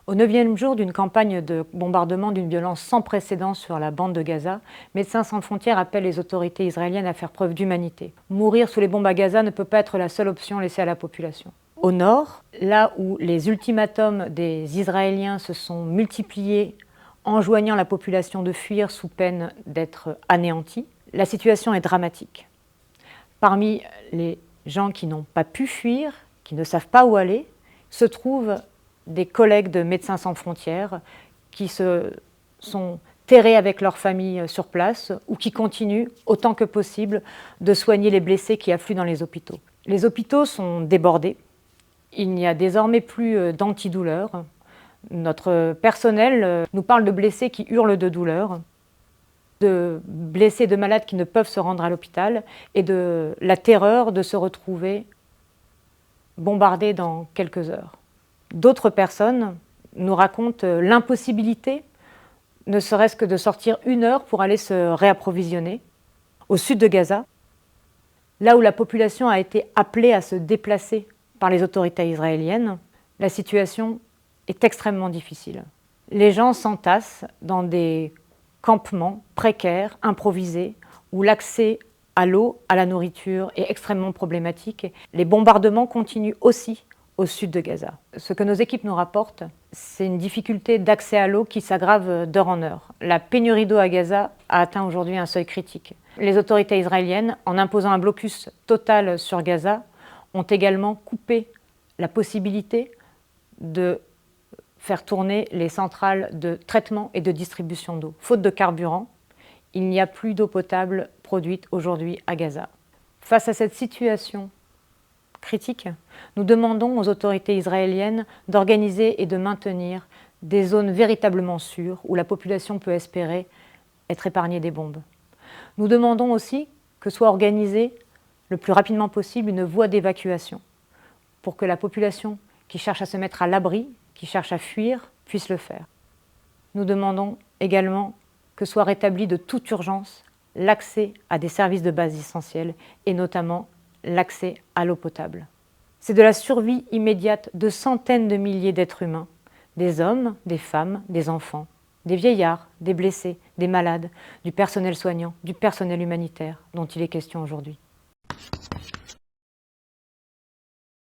Au 9e jour d'une campagne de bombardement d'une violence sans précédent sur la bande de Gaza, Médecins sans frontières appelle les autorités israéliennes à faire preuve d'humanité. Mourir sous les bombes à Gaza ne peut pas être la seule option laissée à la population. Au nord, là où les ultimatums des Israéliens se sont multipliés, enjoignant la population de fuir sous peine d'être anéantie, la situation est dramatique. Parmi les gens qui n'ont pas pu fuir, qui ne savent pas où aller, se trouvent des collègues de Médecins sans frontières qui se sont terrés avec leurs familles sur place ou qui continuent autant que possible de soigner les blessés qui affluent dans les hôpitaux. Les hôpitaux sont débordés. Il n'y a désormais plus d'antidouleurs. Notre personnel nous parle de blessés qui hurlent de douleur, de blessés, de malades qui ne peuvent se rendre à l'hôpital et de la terreur de se retrouver bombardés dans quelques heures. D'autres personnes nous racontent l'impossibilité, ne serait-ce que de sortir 1 heure pour aller se réapprovisionner au sud de Gaza, là où la population a été appelée à se déplacer par les autorités israéliennes. La situation est extrêmement difficile. Les gens s'entassent dans des campements précaires, improvisés, où l'accès à l'eau, à la nourriture est extrêmement problématique. Les bombardements continuent aussi au sud de Gaza. Ce que nos équipes nous rapportent, c'est une difficulté d'accès à l'eau qui s'aggrave d'heure en heure. La pénurie d'eau à Gaza a atteint aujourd'hui un seuil critique. Les autorités israéliennes, en imposant un blocus total sur Gaza, ont également coupé la possibilité de faire tourner les centrales de traitement et de distribution d'eau. Faute de carburant, il n'y a plus d'eau potable produite aujourd'hui à Gaza. Face à cette situation critique, nous demandons aux autorités israéliennes d'organiser et de maintenir des zones véritablement sûres où la population peut espérer être épargnée des bombes. Nous demandons aussi que soit organisée le plus rapidement possible une voie d'évacuation pour que la population qui cherche à se mettre à l'abri, qui cherche à fuir, puisse le faire. Nous demandons également que soit rétabli de toute urgence l'accès à des services de base essentiels et notamment l'accès à l'eau potable. C'est de la survie immédiate de centaines de milliers d'êtres humains, des hommes, des femmes, des enfants, des vieillards, des blessés, des malades, du personnel soignant, du personnel humanitaire dont il est question aujourd'hui.